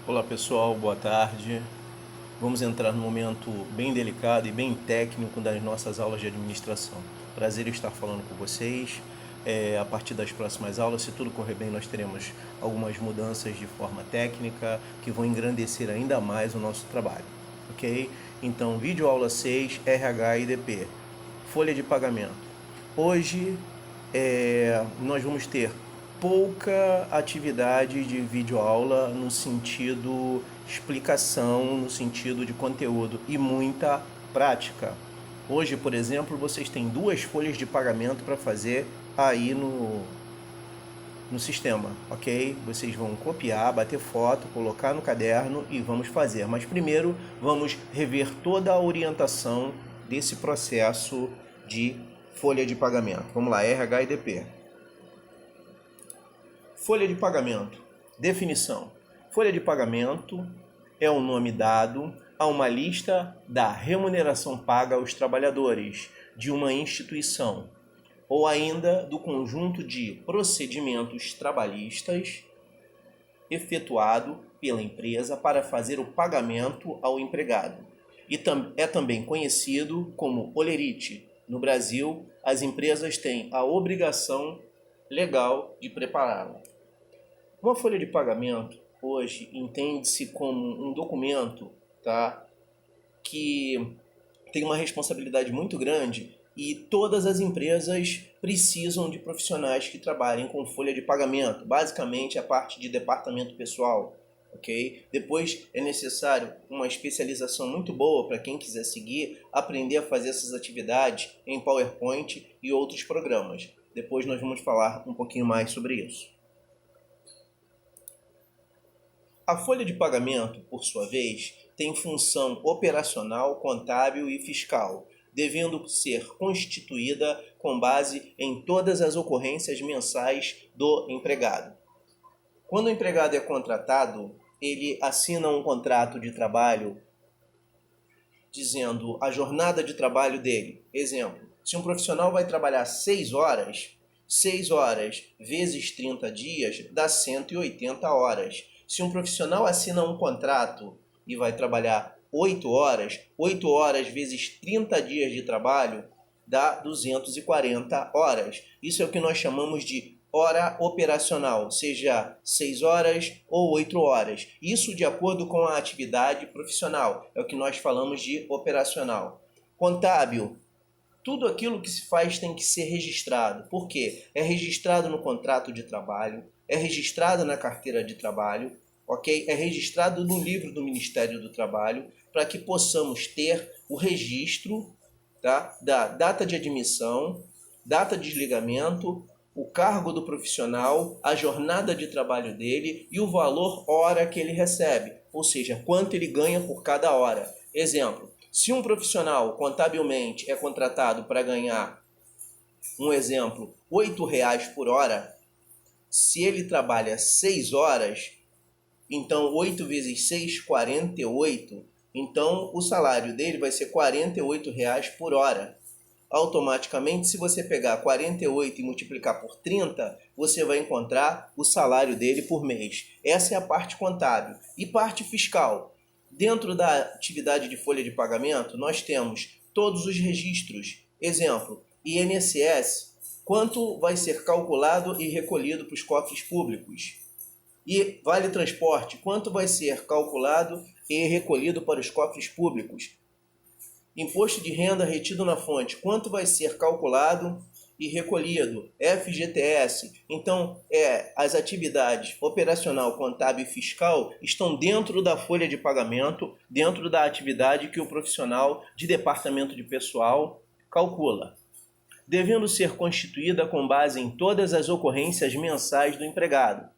Olá pessoal, boa tarde. Vamos entrar num momento bem delicado e bem técnico das nossas aulas de administração. Prazer em estar falando com vocês. A partir das próximas aulas, se tudo correr bem, nós teremos algumas mudanças de forma técnica que vão engrandecer ainda mais o nosso trabalho, ok? Então, vídeo aula 6, RH e IDP, folha de pagamento. Hoje nós vamos ter pouca atividade de videoaula no sentido explicação, no sentido de conteúdo e muita prática. Hoje, por exemplo, vocês têm 2 folhas de pagamento para fazer aí no sistema, ok? Vocês vão copiar, bater foto, colocar no caderno e vamos fazer. Mas primeiro vamos rever toda a orientação desse processo de folha de pagamento. Vamos lá, RH e DP. Folha de pagamento. Definição. Folha de pagamento é o nome dado a uma lista da remuneração paga aos trabalhadores de uma instituição ou ainda do conjunto de procedimentos trabalhistas efetuado pela empresa para fazer o pagamento ao empregado. E é também conhecido como olerite. No Brasil, as empresas têm a obrigação legal de prepará-la. Uma folha de pagamento, hoje, entende-se como um documento, tá, que tem uma responsabilidade muito grande e todas as empresas precisam de profissionais que trabalhem com folha de pagamento, basicamente a parte de departamento pessoal, ok? Depois é necessário uma especialização muito boa para quem quiser seguir, aprender a fazer essas atividades em PowerPoint e outros programas. Depois nós vamos falar um pouquinho mais sobre isso. A folha de pagamento, por sua vez, tem função operacional, contábil e fiscal, devendo ser constituída com base em todas as ocorrências mensais do empregado. Quando o empregado é contratado, ele assina um contrato de trabalho dizendo a jornada de trabalho dele. Exemplo, se um profissional vai trabalhar 6 horas vezes 30 dias dá 180 horas. Se um profissional assina um contrato e vai trabalhar 8 horas vezes 30 dias de trabalho dá 240 horas. Isso é o que nós chamamos de hora operacional, seja 6 horas ou 8 horas. Isso de acordo com a atividade profissional, é o que nós falamos de operacional. Contábil. Tudo aquilo que se faz tem que ser registrado. Por quê? É registrado no contrato de trabalho, é registrado na carteira de trabalho, ok? É registrado no livro do Ministério do Trabalho, para que possamos ter o registro, tá, da data de admissão, data de desligamento, o cargo do profissional, a jornada de trabalho dele e o valor hora que ele recebe, ou seja, quanto ele ganha por cada hora. Exemplo, se um profissional contabilmente é contratado para ganhar, um exemplo, R$8 por hora, se ele trabalha 6 horas, então 8 vezes 6, 48, então o salário dele vai ser R$48 por hora. Automaticamente, se você pegar 48 e multiplicar por 30, você vai encontrar o salário dele por mês. Essa é a parte contábil. E parte fiscal. Dentro da atividade de folha de pagamento, nós temos todos os registros. Exemplo, INSS, quanto vai ser calculado e recolhido para os cofres públicos. E Vale Transporte, quanto vai ser calculado e recolhido para os cofres públicos. Imposto de renda retido na fonte, quanto vai ser calculado e recolhido? FGTS. Então, as atividades operacional, contábil e fiscal estão dentro da folha de pagamento, dentro da atividade que o profissional de departamento de pessoal calcula, devendo ser constituída com base em todas as ocorrências mensais do empregado,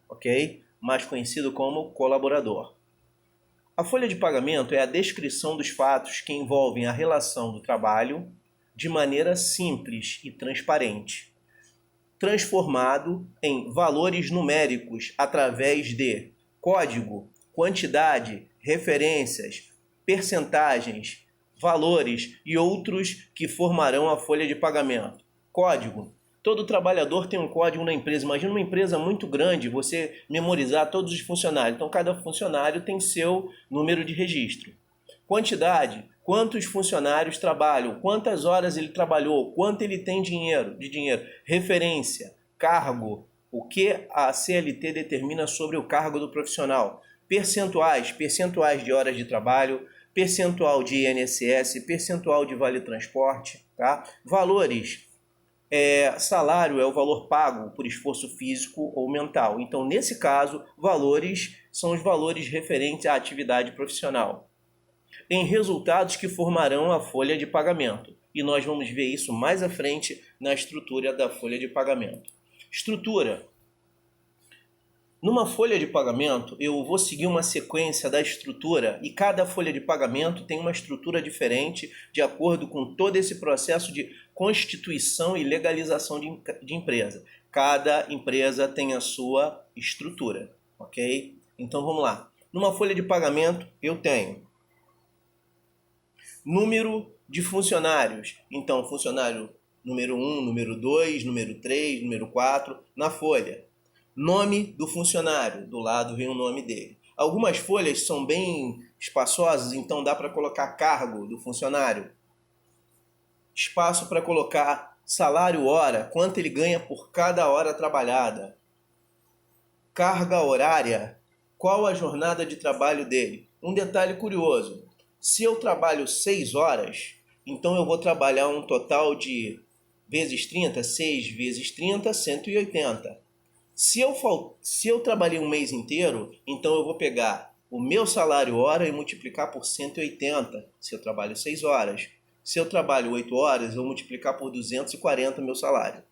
ok? Mais conhecido como colaborador. A folha de pagamento é a descrição dos fatos que envolvem a relação do trabalho de maneira simples e transparente, transformado em valores numéricos através de código, quantidade, referências, percentagens, valores e outros que formarão a folha de pagamento. Código. Todo trabalhador tem um código na empresa. Imagina uma empresa muito grande, você memorizar todos os funcionários. Então, cada funcionário tem seu número de registro. Quantidade, quantos funcionários trabalham, quantas horas ele trabalhou, quanto ele tem de dinheiro. Referência, cargo, o que a CLT determina sobre o cargo do profissional. Percentuais de horas de trabalho, percentual de INSS, percentual de vale-transporte, tá? Valores. Salário é o valor pago por esforço físico ou mental. Então, nesse caso, valores são os valores referentes à atividade profissional. Em resultados que formarão a folha de pagamento. E nós vamos ver isso mais à frente na estrutura da folha de pagamento. Estrutura. Numa folha de pagamento, eu vou seguir uma sequência da estrutura e cada folha de pagamento tem uma estrutura diferente de acordo com todo esse processo de constituição e legalização de empresa. Cada empresa tem a sua estrutura, ok? Então vamos lá. Numa folha de pagamento eu tenho número de funcionários. Então, funcionário número 1, número 2, número 3, número 4 na folha. Nome do funcionário, do lado vem o nome dele. Algumas folhas são bem espaçosas, então dá para colocar cargo do funcionário. Espaço para colocar salário hora, quanto ele ganha por cada hora trabalhada. Carga horária, qual a jornada de trabalho dele. Um detalhe curioso, se eu trabalho 6 horas, então eu vou trabalhar um total de vezes 30, 6 vezes 30, 180. Se eu trabalhei um mês inteiro, então eu vou pegar o meu salário hora e multiplicar por 180, se eu trabalho 6 horas. Se eu trabalho 8 horas, eu vou multiplicar por 240 meu salário.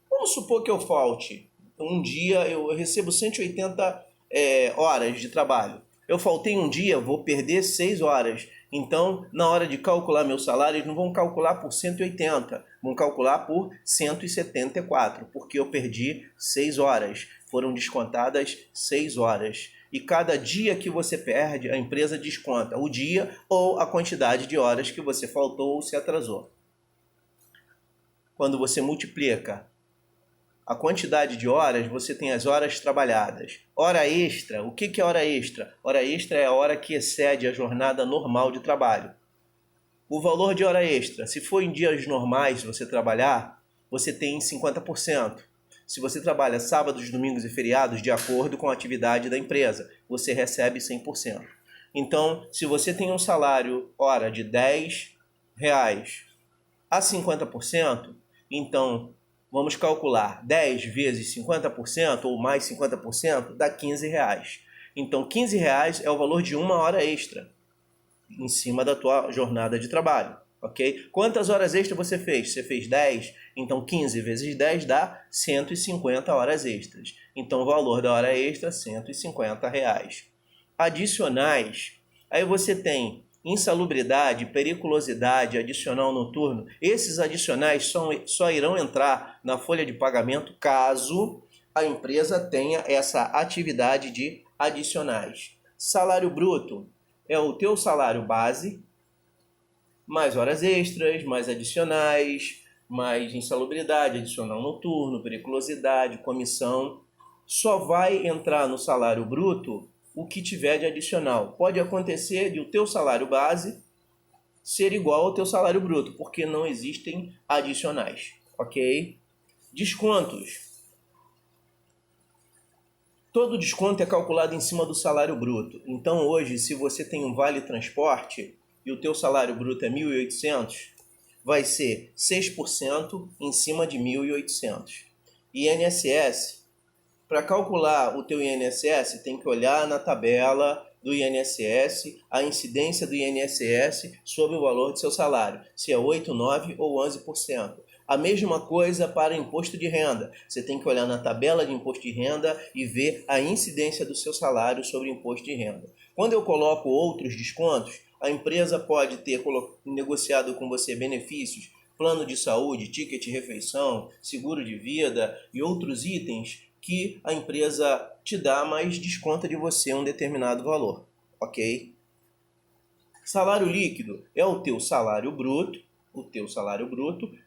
Vamos supor que eu falte um dia, eu recebo 180 horas de trabalho. Eu faltei um dia, vou perder 6 horas. Então, na hora de calcular meu salário, eles não vão calcular por 180, vão calcular por 174, porque eu perdi 6 horas. Foram descontadas 6 horas. E cada dia que você perde, a empresa desconta o dia ou a quantidade de horas que você faltou ou se atrasou. Quando você multiplica a quantidade de horas, você tem as horas trabalhadas. Hora extra, o que é hora extra? Hora extra é a hora que excede a jornada normal de trabalho. O valor de hora extra, se for em dias normais você trabalhar, você tem 50%. Se você trabalha sábados, domingos e feriados, de acordo com a atividade da empresa, você recebe 100%. Então, se você tem um salário hora de R$10 a 50%, então vamos calcular 10 vezes 50% ou mais 50% dá R$15. Então R$15 é o valor de uma hora extra em cima da tua jornada de trabalho, ok? Quantas horas extras você fez? Você fez 10, então 15 vezes 10 dá 150 horas extras. Então o valor da hora extra R$150. Adicionais, aí você tem insalubridade, periculosidade, adicional noturno. Esses adicionais só irão entrar na folha de pagamento caso a empresa tenha essa atividade de adicionais. Salário bruto é o teu salário base, mais horas extras, mais adicionais, mais insalubridade, adicional noturno, periculosidade, comissão. Só vai entrar no salário bruto o que tiver de adicional. Pode acontecer de o teu salário base ser igual ao teu salário bruto, porque não existem adicionais, ok? Descontos. Todo desconto é calculado em cima do salário bruto. Então hoje, se você tem um vale transporte e o teu salário bruto é 1.800, vai ser 6% em cima de 1.800. INSS. Para calcular o teu INSS, tem que olhar na tabela do INSS, a incidência do INSS sobre o valor do seu salário, se é 8, 9 ou 11%. A mesma coisa para imposto de renda. Você tem que olhar na tabela de imposto de renda e ver a incidência do seu salário sobre o imposto de renda. Quando eu coloco outros descontos, a empresa pode ter negociado com você benefícios, plano de saúde, ticket de refeição, seguro de vida e outros itens que a empresa te dá, mas desconta de você um determinado valor, ok? Salário líquido é o teu salário bruto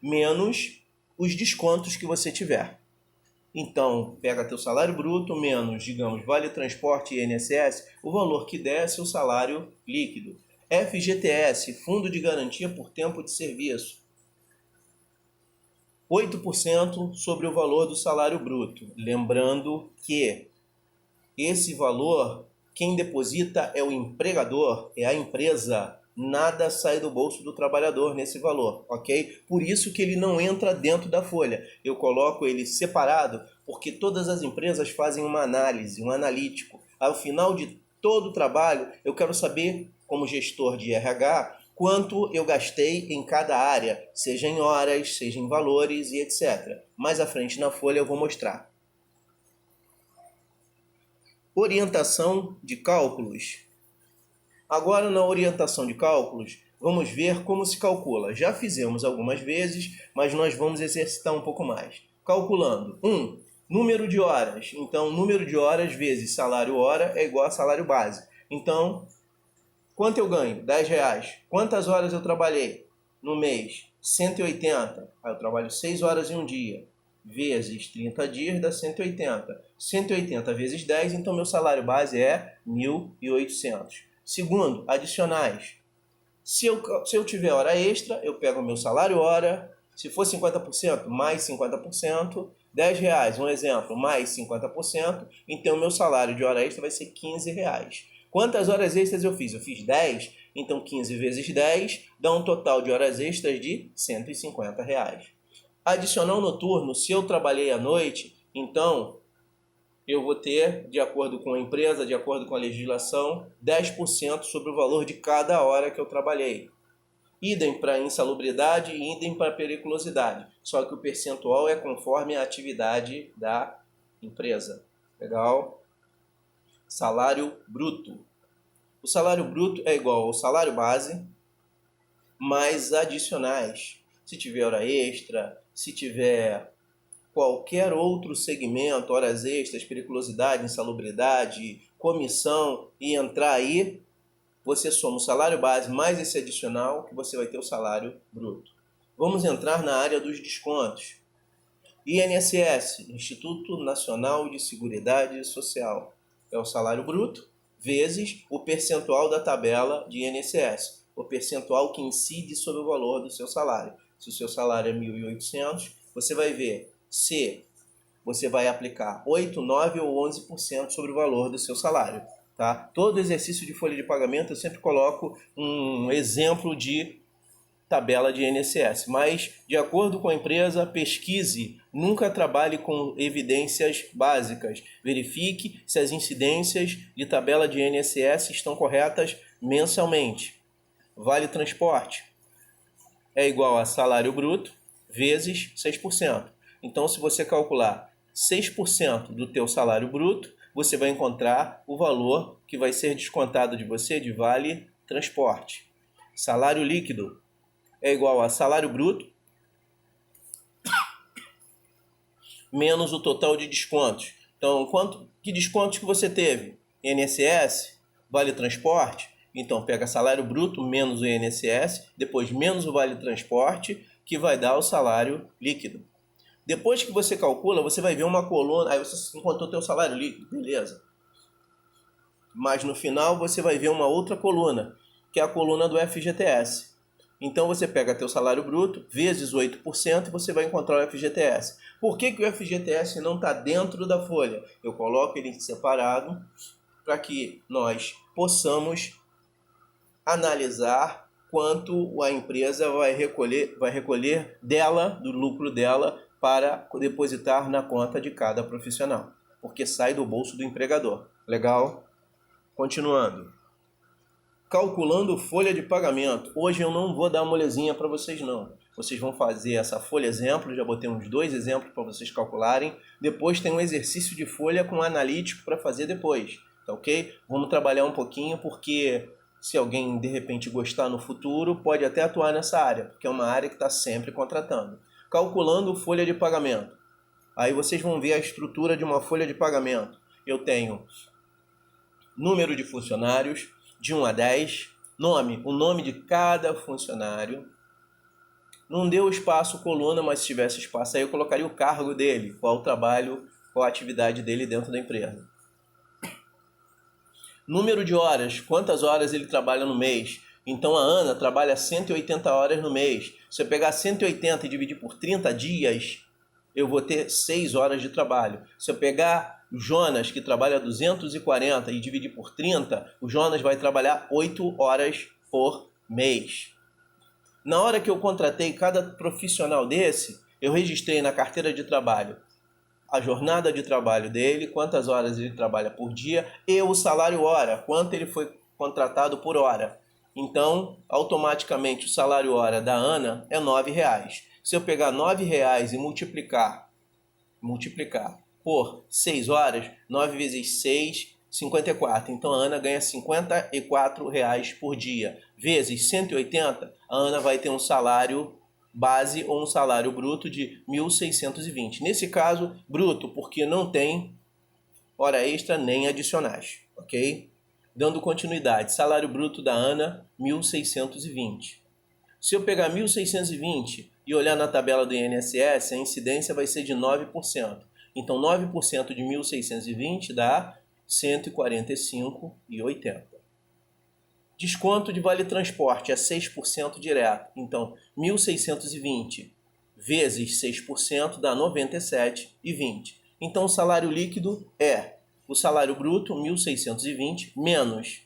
menos os descontos que você tiver. Então, pega teu salário bruto menos, digamos, vale transporte e INSS, o valor que der é seu salário líquido. FGTS, Fundo de Garantia por Tempo de Serviço, 8% sobre o valor do salário bruto. Lembrando que esse valor, quem deposita é o empregador, é a empresa. Nada sai do bolso do trabalhador nesse valor, ok? Por isso que ele não entra dentro da folha. Eu coloco ele separado porque todas as empresas fazem uma análise, um analítico. Ao final de todo o trabalho, eu quero saber, como gestor de RH, quanto eu gastei em cada área, seja em horas, seja em valores e etc. Mais à frente na folha eu vou mostrar. Orientação de cálculos. Agora, na orientação de cálculos, vamos ver como se calcula. Já fizemos algumas vezes, mas nós vamos exercitar um pouco mais. Calculando. 1. Número de horas. Então, número de horas vezes salário hora é igual a salário base. Então, quanto eu ganho? R$10. Quantas horas eu trabalhei no mês? 180. Aí eu trabalho 6 horas em um dia. Vezes 30 dias dá 180. 180 vezes 10, então meu salário base é 1.800. Segundo, adicionais. Se eu tiver hora extra, eu pego o meu salário hora. Se for 50%, mais 50%. R$10, um exemplo, mais 50%. Então, meu salário de hora extra vai ser R$15. Quantas horas extras eu fiz? Eu fiz 10. Então, 15 vezes 10 dá um total de horas extras de R$150. Adicional noturno, se eu trabalhei à noite, então eu vou ter, de acordo com a empresa, de acordo com a legislação, 10% sobre o valor de cada hora que eu trabalhei. Idem para insalubridade e idem para periculosidade. Só que o percentual é conforme a atividade da empresa. Legal? Salário bruto. O salário bruto é igual ao salário base, mais adicionais. Se tiver hora extra, se tiver qualquer outro segmento, horas extras, periculosidade, insalubridade, comissão, e entrar aí, você soma o salário base mais esse adicional, que você vai ter o salário bruto. Vamos entrar na área dos descontos. INSS, Instituto Nacional de Seguridade Social, é o salário bruto, vezes o percentual da tabela de INSS, o percentual que incide sobre o valor do seu salário. Se o seu salário é 1.800, você vai ver se você vai aplicar 8, 9 ou 11% sobre o valor do seu salário. Tá? Todo exercício de folha de pagamento eu sempre coloco um exemplo de tabela de INSS, mas de acordo com a empresa, pesquise, nunca trabalhe com evidências básicas. Verifique se as incidências de tabela de INSS estão corretas mensalmente. Vale transporte é igual a salário bruto vezes 6%. Então, se você calcular 6% do teu salário bruto, você vai encontrar o valor que vai ser descontado de você de vale transporte. Salário líquido é igual a salário bruto menos o total de descontos. Então, que descontos que você teve? INSS, vale transporte. Então, pega salário bruto menos o INSS, depois menos o vale transporte, que vai dar o salário líquido. Depois que você calcula, você vai ver uma coluna, aí você encontrou teu salário líquido, beleza. Mas no final você vai ver uma outra coluna, que é a coluna do FGTS. Então você pega teu salário bruto, vezes 8%, e você vai encontrar o FGTS. Por que o FGTS não está dentro da folha? Eu coloco ele separado para que nós possamos analisar quanto a empresa vai recolher dela, do lucro dela, para depositar na conta de cada profissional, porque sai do bolso do empregador. Legal? Continuando. Calculando folha de pagamento. Hoje eu não vou dar molezinha para vocês não. Vocês vão fazer essa folha exemplo, já botei uns 2 exemplos para vocês calcularem. Depois tem um exercício de folha com analítico para fazer depois, tá ok? Vamos trabalhar um pouquinho porque se alguém de repente gostar no futuro, pode até atuar nessa área, porque é uma área que está sempre contratando. Calculando folha de pagamento. Aí vocês vão ver a estrutura de uma folha de pagamento. Eu tenho número de funcionários, de 1 a 10, nome, o nome de cada funcionário, Não deu espaço coluna, mas se tivesse espaço aí eu colocaria o cargo dele, qual o trabalho, qual a atividade dele dentro da empresa. Número de horas, quantas horas ele trabalha no mês. Então a Ana trabalha 180 horas no mês. Se eu pegar 180 e dividir por 30 dias, eu vou ter 6 horas de trabalho. Se eu pegar o Jonas, que trabalha 240, e dividir por 30, o Jonas vai trabalhar 8 horas por mês. Na hora que eu contratei cada profissional desse, eu registrei na carteira de trabalho a jornada de trabalho dele, quantas horas ele trabalha por dia e o salário hora, quanto ele foi contratado por hora. Então, automaticamente o salário hora da Ana é R$9. Se eu pegar R$9 e multiplicar por 6 horas, 9 vezes 6, 54. Então a Ana ganha R$54 por dia. Vezes 180, a Ana vai ter um salário base ou um salário bruto de 1.620. Nesse caso, bruto, porque não tem hora extra nem adicionais, ok? Dando continuidade, salário bruto da Ana, 1.620. Se eu pegar 1.620 e olhar na tabela do INSS, a incidência vai ser de 9%. Então 9% de 1.620 dá 145,80. Desconto de vale transporte é 6% direto. Então 1.620 vezes 6% dá 97,20. Então o salário líquido é o salário bruto 1.620 menos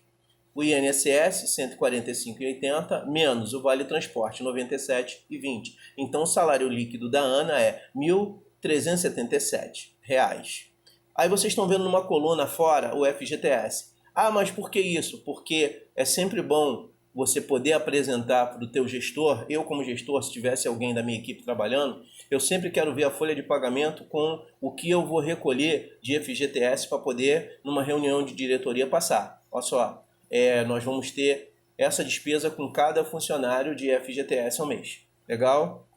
o INSS 145,80 menos o vale transporte 97,20. Então o salário líquido da Ana é R$1.377. Aí vocês estão vendo numa coluna fora o FGTS. Ah, mas por que isso? Porque é sempre bom você poder apresentar para o teu gestor. Eu como gestor, se tivesse alguém da minha equipe trabalhando, eu sempre quero ver a folha de pagamento com o que eu vou recolher de FGTS para poder, numa reunião de diretoria, passar. Olha só, nós vamos ter essa despesa com cada funcionário de FGTS ao mês. Legal?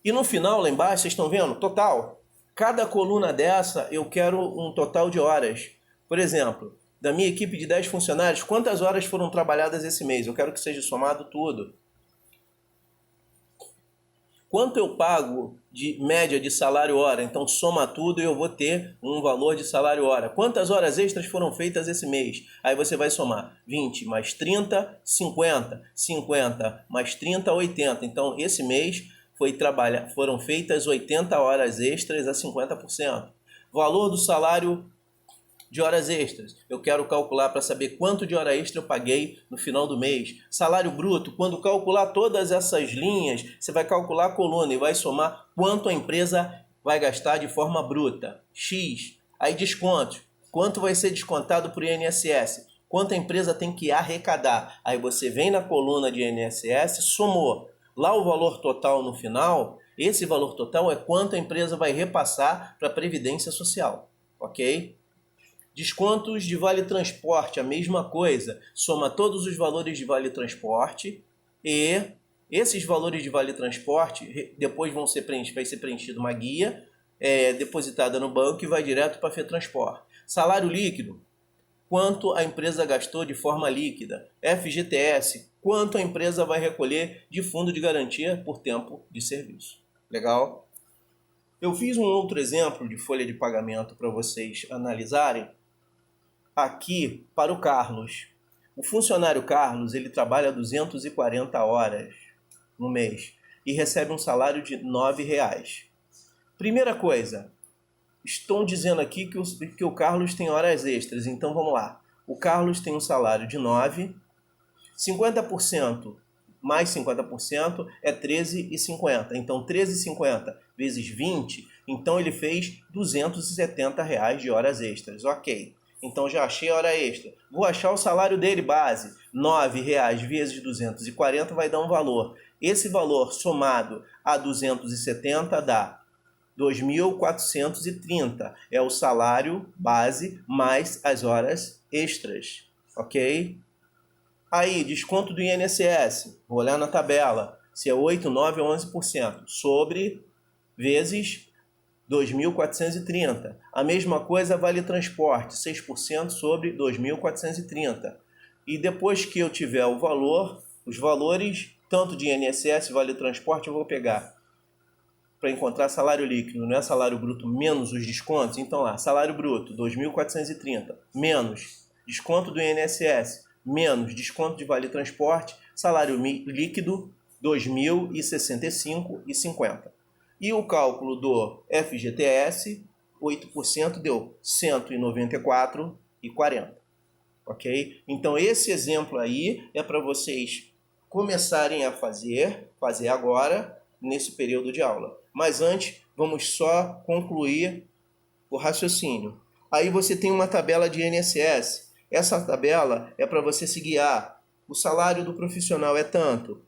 E no final, lá embaixo, vocês estão vendo? Total. Cada coluna dessa, eu quero um total de horas. Por exemplo, da minha equipe de 10 funcionários, quantas horas foram trabalhadas esse mês? Eu quero que seja somado tudo. Quanto eu pago de média de salário hora? Então soma tudo e eu vou ter um valor de salário hora. Quantas horas extras foram feitas esse mês? Aí você vai somar 20 mais 30, 50. 50 mais 30, 80. Então esse mês foram feitas 80 horas extras a 50%. Valor do salário de horas extras. Eu quero calcular para saber quanto de hora extra eu paguei no final do mês. Salário bruto, quando calcular todas essas linhas, você vai calcular a coluna e vai somar quanto a empresa vai gastar de forma bruta. X. Aí descontos. Quanto vai ser descontado por INSS? Quanto a empresa tem que arrecadar? Aí você vem na coluna de INSS, somou. Lá o valor total no final, esse valor total é quanto a empresa vai repassar para a Previdência Social. Ok? Descontos de vale transporte, a mesma coisa. Soma todos os valores de vale transporte e esses valores de vale transporte depois vai ser preenchido uma guia depositada no banco e vai direto para a FETransport. Salário líquido, quanto a empresa gastou de forma líquida. FGTS, quanto a empresa vai recolher de fundo de garantia por tempo de serviço. Legal? Eu fiz um outro exemplo de folha de pagamento para vocês analisarem. Aqui para o Carlos. O funcionário Carlos, ele trabalha 240 horas no mês e recebe um salário de R$9. Primeira coisa, estão dizendo aqui que o Carlos tem horas extras, então vamos lá. O Carlos tem um salário de 9, 50% mais 50% é 13,50. Então 13,50 vezes 20, então ele fez R$270 de horas extras, ok. Então já achei a hora extra. Vou achar o salário dele base. R$9 vezes 240 vai dar um valor. Esse valor somado a 270 dá 2.430. É o salário base mais as horas extras. Ok? Aí, desconto do INSS. Vou olhar na tabela. Se é 8, 9 ou 11%. Sobre vezes 2.430. A mesma coisa vale transporte, 6% sobre 2.430. E depois que eu tiver o valor, os valores tanto de INSS, vale transporte, eu vou pegar para encontrar salário líquido, não é salário bruto menos os descontos. Então lá, salário bruto, 2.430, menos desconto do INSS, menos desconto de vale transporte, salário líquido, 2.065,50. E o cálculo do FGTS, 8% deu 194,40. Ok? Então esse exemplo aí é para vocês começarem a fazer agora, nesse período de aula. Mas antes, vamos só concluir o raciocínio. Aí você tem uma tabela de INSS. Essa tabela é para você se guiar. O salário do profissional é tanto.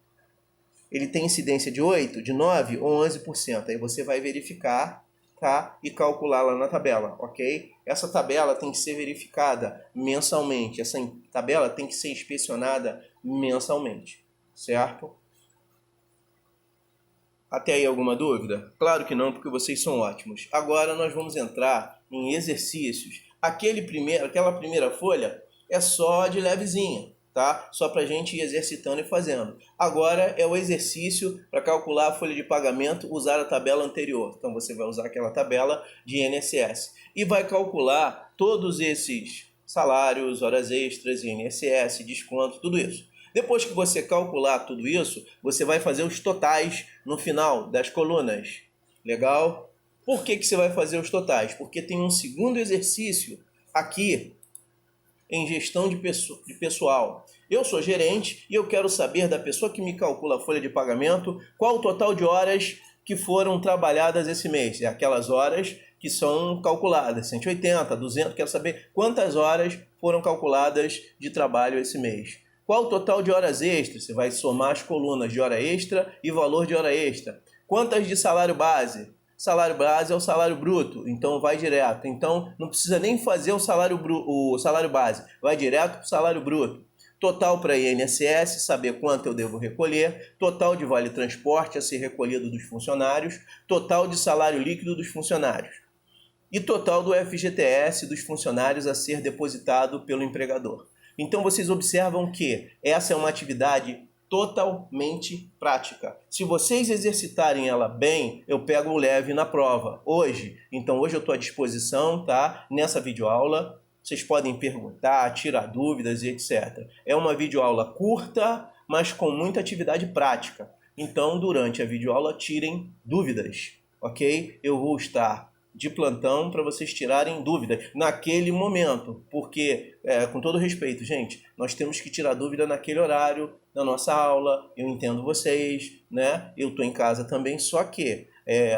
Ele tem incidência de 8, de 9 ou 11%. Aí você vai verificar, tá? E calcular lá na tabela, ok? Essa tabela tem que ser verificada mensalmente. Essa tabela tem que ser inspecionada mensalmente, certo? Até aí alguma dúvida? Claro que não, porque vocês são ótimos. Agora nós vamos entrar em exercícios. Aquela primeira folha é só de levezinha, tá? Só para a gente ir exercitando e fazendo. Agora é o exercício para calcular a folha de pagamento, usar a tabela anterior. Então você vai usar aquela tabela de INSS e vai calcular todos esses salários, horas extras, INSS, desconto, tudo isso. Depois que você calcular tudo isso, você vai fazer os totais no final das colunas. Legal? Por que você vai fazer os totais? Porque tem um segundo exercício aqui em gestão de pessoal. Eu sou gerente e eu quero saber da pessoa que me calcula a folha de pagamento qual o total de horas que foram trabalhadas esse mês. É aquelas horas que são calculadas, 180, 200, quero saber quantas horas foram calculadas de trabalho esse mês. Qual o total de horas extras? Você vai somar as colunas de hora extra e valor de hora extra. Quantas de salário base? Salário base é o salário bruto, então vai direto. Então não precisa nem fazer o salário base, vai direto para o salário bruto. Total para INSS, saber quanto eu devo recolher. Total de vale transporte a ser recolhido dos funcionários. Total de salário líquido dos funcionários. E total do FGTS dos funcionários a ser depositado pelo empregador. Então vocês observam que essa é uma atividade totalmente prática. Se vocês exercitarem ela bem, eu pego o leve na prova hoje. Então hoje eu estou à disposição, tá? Nessa videoaula, vocês podem perguntar, tirar dúvidas e etc. É uma videoaula curta, mas com muita atividade prática. Então durante a videoaula tirem dúvidas, ok? Eu vou estar de plantão para vocês tirarem dúvidas naquele momento, porque, com todo respeito, gente, nós temos que tirar dúvida naquele horário da nossa aula, eu entendo vocês, né? Eu estou em casa também, só que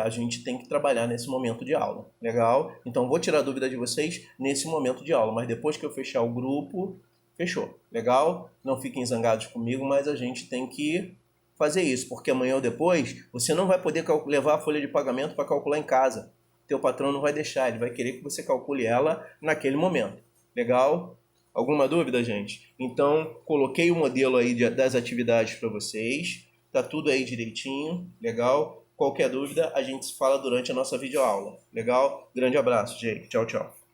a gente tem que trabalhar nesse momento de aula, legal? Então vou tirar dúvida de vocês nesse momento de aula, mas depois que eu fechar o grupo, fechou, legal? Não fiquem zangados comigo, mas a gente tem que fazer isso, porque amanhã ou depois você não vai poder levar a folha de pagamento para calcular em casa. Teu patrão não vai deixar, ele vai querer que você calcule ela naquele momento. Legal? Alguma dúvida, gente? Então, coloquei o modelo aí das atividades para vocês. Tá tudo aí direitinho, legal? Qualquer dúvida, a gente se fala durante a nossa videoaula. Legal? Grande abraço, gente. Tchau, tchau.